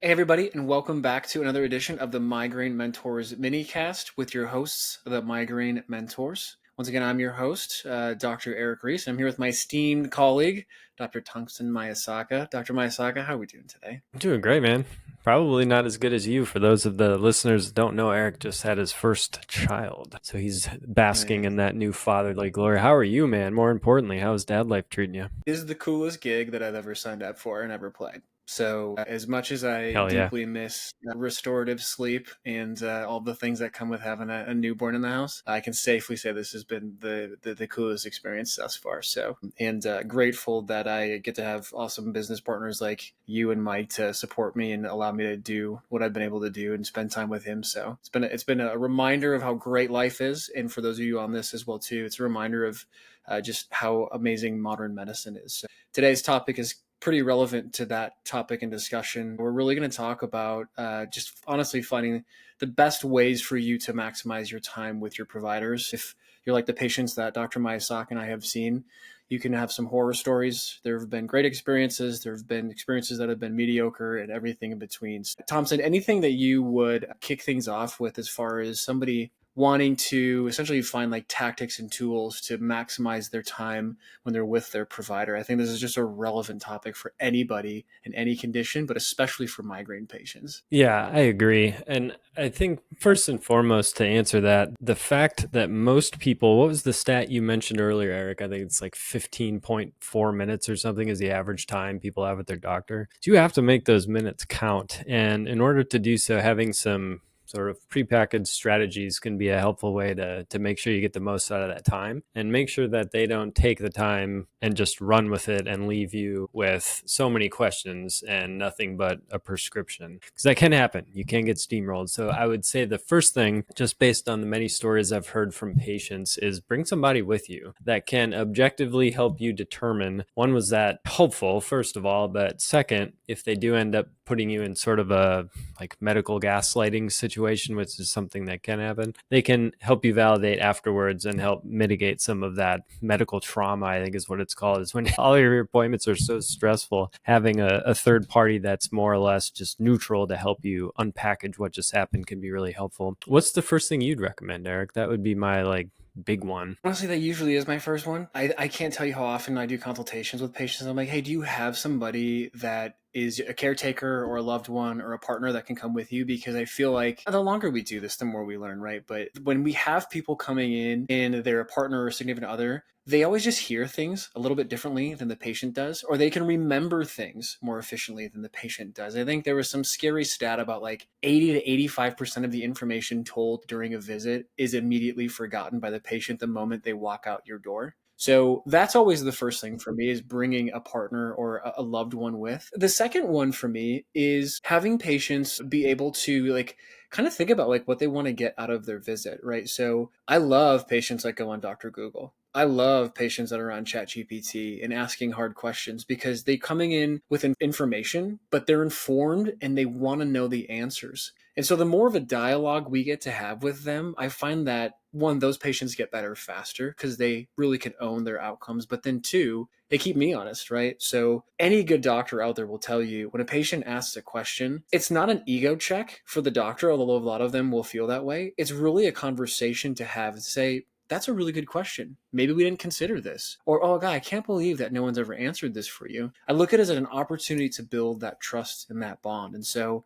Hey, everybody, and welcome back to another edition of the Migraine Mentors minicast with your hosts, the Migraine Mentors. Once again, I'm your host, Dr. Erik Reis, and I'm here with my esteemed colleague, Dr. Thompson Maesaka. Dr. Maesaka, how are we doing today? I'm doing great, man. Probably not as good as you. For those of the listeners that don't know, Erik just had his first child. So he's basking in that new fatherly glory. How are you, man? More importantly, how's dad life treating you? This is the coolest gig that I've ever signed up for and ever played. So, as much as I Hell yeah. deeply miss restorative sleep and all the things that come with having a newborn in the house, I can safely say this has been the coolest experience thus far. So, and grateful that I get to have awesome business partners like you and Mike to support me and allow me to do what I've been able to do and spend time with him. So, it's been a reminder of how great life is, and for those of you on this as well too, it's a reminder of just how amazing modern medicine is. So today's topic is pretty relevant to that topic and discussion. We're really going to talk about just honestly finding the best ways for you to maximize your time with your providers. If you're like the patients that Dr. Maesaka and I have seen, you can have some horror stories. There have been great experiences. There have been experiences that have been mediocre and everything in between. So, Thompson, anything that you would kick things off with as far as somebody wanting to essentially find like tactics and tools to maximize their time when they're with their provider? I think this is just a relevant topic for anybody in any condition, but especially for migraine patients. Yeah, I agree. And I think first and foremost, to answer that, the fact that most people, what was the stat you mentioned earlier, Erik? I think it's like 15.4 minutes or something is the average time people have with their doctor. So you have to make those minutes count. And in order to do so, having some sort of prepackaged strategies can be a helpful way to make sure you get the most out of that time and make sure that they don't take the time and just run with it and leave you with so many questions and nothing but a prescription, because that can happen. You can get steamrolled. So I would say the first thing, just based on the many stories I've heard from patients, is bring somebody with you that can objectively help you determine, one, was that helpful, first of all, but second, if they do end up putting you in sort of a like medical gaslighting situation, which is something that can happen, they can help you validate afterwards and help mitigate some of that medical trauma, I think is what it's called, is when all your appointments are so stressful, having a third party that's more or less just neutral to help you unpackage what just happened can be really helpful. What's the first thing you'd recommend, Erik? That would be my big one. Honestly, that usually is my first one. I can't tell you how often I do consultations with patients. I'm like, hey, do you have somebody that is a caretaker or a loved one or a partner that can come with you? Because I feel like the longer we do this, the more we learn, right? But when we have people coming in and they're a partner or significant other, they always just hear things a little bit differently than the patient does, or they can remember things more efficiently than the patient does. I think there was some scary stat about like 80 to 85% of the information told during a visit is immediately forgotten by the patient the moment they walk out your door. So that's always the first thing for me, is bringing a partner or a loved one with. The second one for me is having patients be able to like kind of think about like what they want to get out of their visit, right? So I love patients that go on Dr. Google. I love patients that are on ChatGPT and asking hard questions because they coming in with information, but they're informed and they want to know the answers. And so the more of a dialogue we get to have with them, I find that one, those patients get better faster because they really can own their outcomes. But then two, they keep me honest, right? So any good doctor out there will tell you when a patient asks a question, it's not an ego check for the doctor, although a lot of them will feel that way. It's really a conversation to have to say, that's a really good question. Maybe we didn't consider this. Or, oh, God, I can't believe that no one's ever answered this for you. I look at it as an opportunity to build that trust and that bond. And so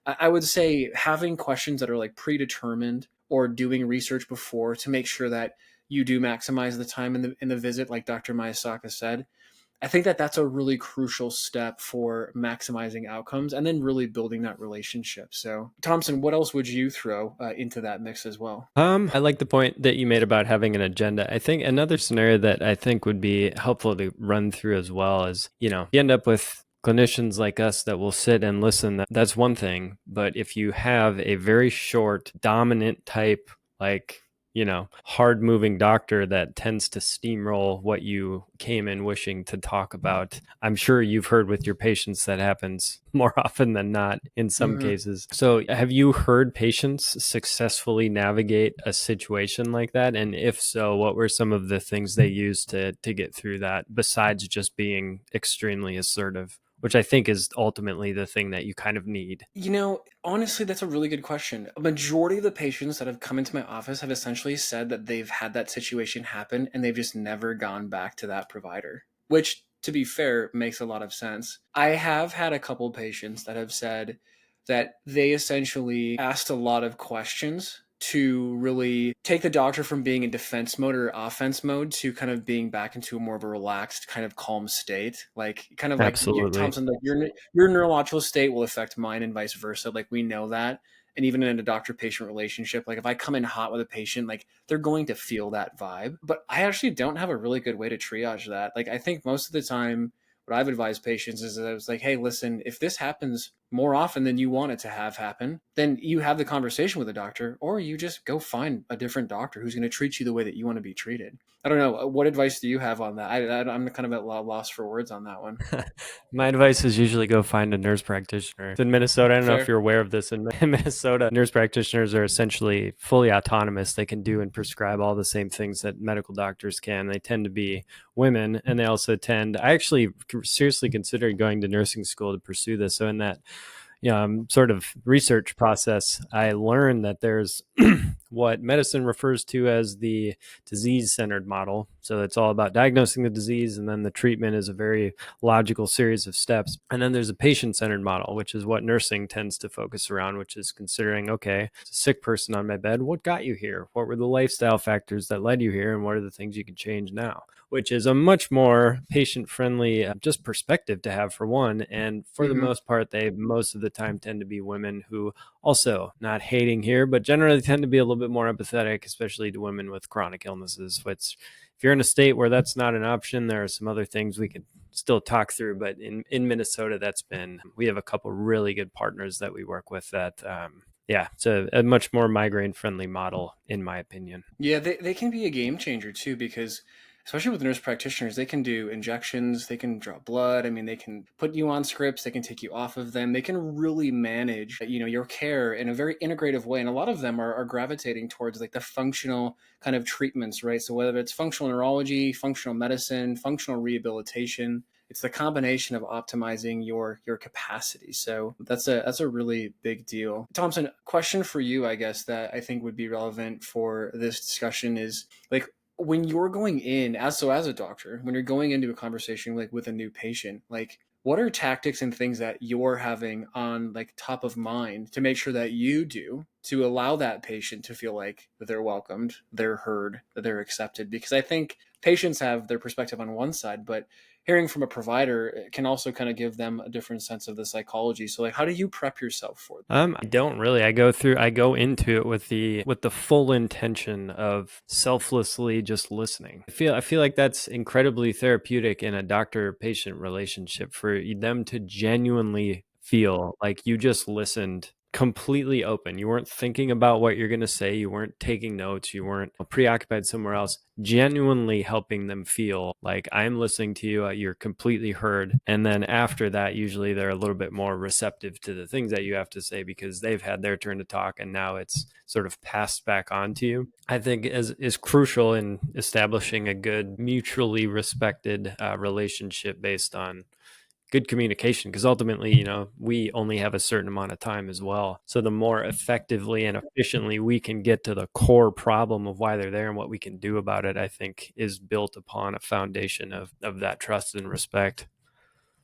I would say having questions that are like predetermined or doing research before to make sure that you do maximize the time in the visit, like Dr. Maesaka said. I think that that's a really crucial step for maximizing outcomes and then really building that relationship. So, Thompson, what else would you throw into that mix as well? I like the point that you made about having an agenda. I think another scenario that I think would be helpful to run through as well is, you end up with clinicians like us that will sit and listen. That's one thing. But if you have a very short, dominant type, like, hard moving doctor that tends to steamroll what you came in wishing to talk about, I'm sure you've heard with your patients that happens more often than not in some Mm-hmm. cases. So have you heard patients successfully navigate a situation like that? And if so, what were some of the things they used to get through that besides just being extremely assertive? which I think is ultimately the thing that you kind of need. Honestly, that's a really good question. A majority of the patients that have come into my office have essentially said that they've had that situation happen and they've just never gone back to that provider, which, to be fair, makes a lot of sense. I have had a couple patients that have said that they essentially asked a lot of questions to really take the doctor from being in defense mode or offense mode to kind of being back into a more of a relaxed, kind of calm state. Like, kind of like you, Absolutely. Thompson, like your neurological state will affect mine and vice versa. Like, we know that. And even in a doctor patient relationship, like if I come in hot with a patient, like they're going to feel that vibe. But I actually don't have a really good way to triage that. Like, I think most of the time, what I've advised patients is that I was like, hey, listen, if this happens more often than you want it to have happen, then you have the conversation with the doctor, or you just go find a different doctor who's going to treat you the way that you want to be treated. I don't know. What advice do you have on that? I'm kind of at loss for words on that one. My advice is usually go find a nurse practitioner. In Minnesota, I don't know if Fair. you're aware of this. In Minnesota, nurse practitioners are essentially fully autonomous. They can do and prescribe all the same things that medical doctors can. They tend to be women, and they also tend. I actually seriously considered going to nursing school to pursue this. So in that sort of research process, I learned that there's what medicine refers to as the disease-centered model. So it's all about diagnosing the disease, and then the treatment is a very logical series of steps. And then there's a patient-centered model, which is what nursing tends to focus around, which is considering, okay, it's a sick person on my bed. What got you here? What were the lifestyle factors that led you here? And what are the things you can change now? Which is a much more patient-friendly just perspective to have, for one. And for the Mm-hmm. most part, they most of the time tend to be women who also, not hating here, but generally tend to be a little bit more empathetic, especially to women with chronic illnesses. Which, if you're in a state where that's not an option, there are some other things we could still talk through. But in Minnesota, we have a couple really good partners that we work with that, yeah, it's a much more migraine friendly model, in my opinion. Yeah, they can be a game changer too, because especially with nurse practitioners, they can do injections, they can draw blood. I mean, they can put you on scripts, they can take you off of them. They can really manage, your care in a very integrative way. And a lot of them are gravitating towards like the functional kind of treatments, right? So whether it's functional neurology, functional medicine, functional rehabilitation, it's the combination of optimizing your capacity. So that's a really big deal. Thompson, question for you, I guess, that I think would be relevant for this discussion is like, when you're going in as a doctor, when you're going into a conversation like with a new patient, like what are tactics and things that you're having on like top of mind to make sure that you do to allow that patient to feel like they're welcomed, they're heard, that they're accepted? Because I think patients have their perspective on one side, but hearing from a provider can also kind of give them a different sense of the psychology. So like, how do you prep yourself for that? I don't really. I go into it with the full intention of selflessly just listening. I feel like that's incredibly therapeutic in a doctor-patient relationship, for them to genuinely feel like you just listened completely open. You weren't thinking about what you're going to say. You weren't taking notes. You weren't preoccupied somewhere else. Genuinely helping them feel like, I'm listening to you. You're completely heard. And then after that, usually they're a little bit more receptive to the things that you have to say, because they've had their turn to talk and now it's sort of passed back on to you. I think is crucial in establishing a good, mutually respected relationship based on good communication, because ultimately, we only have a certain amount of time as well. So the more effectively and efficiently we can get to the core problem of why they're there and what we can do about it, I think is built upon a foundation of that trust and respect.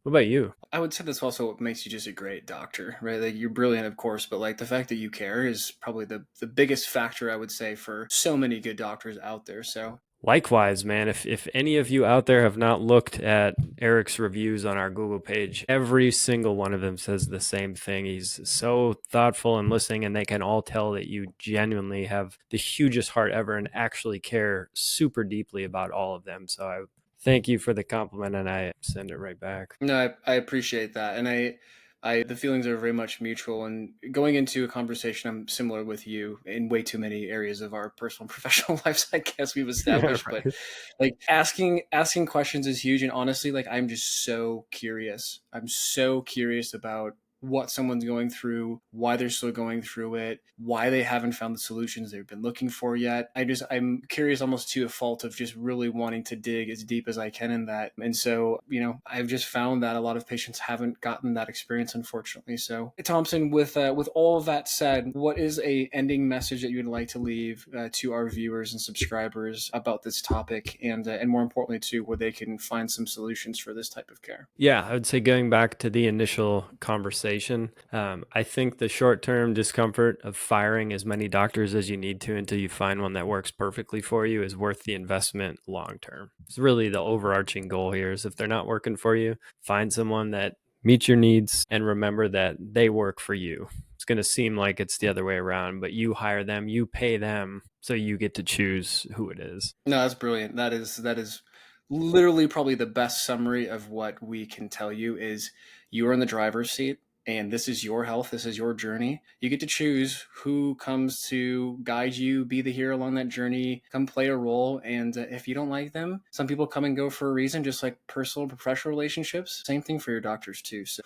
What about you? I would say that's also what makes you just a great doctor, right? Like, you're brilliant, of course, but like the fact that you care is probably the biggest factor, I would say, for so many good doctors out there. So Likewise, man, if any of you out there have not looked at Erik's reviews on our Google page, every single one of them says the same thing. He's so thoughtful and listening, and they can all tell that you genuinely have the hugest heart ever and actually care super deeply about all of them. So I thank you for the compliment, and I send it right back. no, I appreciate that, and the feelings are very much mutual. And going into a conversation, I'm similar with you in way too many areas of our personal and professional lives, I guess we've Yeah, established. But right. like asking questions is huge, and honestly, like I'm just so curious. I'm so curious about what someone's going through, why they're still going through it, why they haven't found the solutions they've been looking for yet. I'm curious almost to a fault of just really wanting to dig as deep as I can in that. And so, I've just found that a lot of patients haven't gotten that experience, unfortunately. So, Thompson, with all of that said, what is a ending message that you would like to leave to our viewers and subscribers about this topic, and more importantly, too, where they can find some solutions for this type of care? Yeah, I would say going back to the initial conversation, I think the short-term discomfort of firing as many doctors as you need to until you find one that works perfectly for you is worth the investment long-term. It's really the overarching goal here is if they're not working for you, find someone that meets your needs and remember that they work for you. It's going to seem like it's the other way around, but you hire them, you pay them, so you get to choose who it is. No, that's brilliant. That is literally probably the best summary of what we can tell you is you are in the driver's seat and this is your health, this is your journey. You get to choose who comes to guide you, be the hero along that journey, come play a role. And if you don't like them, some people come and go for a reason, just like personal professional relationships. Same thing for your doctors too. So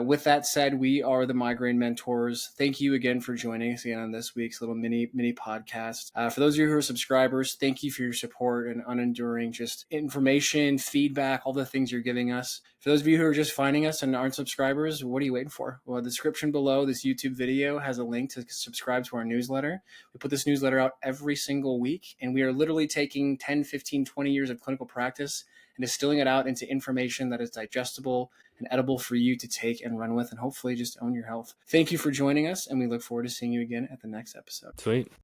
with that said, we are the Migraine Mentors. Thank you again for joining us again on this week's little mini podcast. For those of you who are subscribers, thank you for your support and unenduring just information, feedback, all the things you're giving us. For those of you who are just finding us and aren't subscribers, what are you waiting for? Well, the description below this YouTube video has a link to subscribe to our newsletter. We put this newsletter out every single week, and we are literally taking 10, 15, 20 years of clinical practice and distilling it out into information that is digestible and edible for you to take and run with and hopefully just own your health. Thank you for joining us, and we look forward to seeing you again at the next episode. Sweet.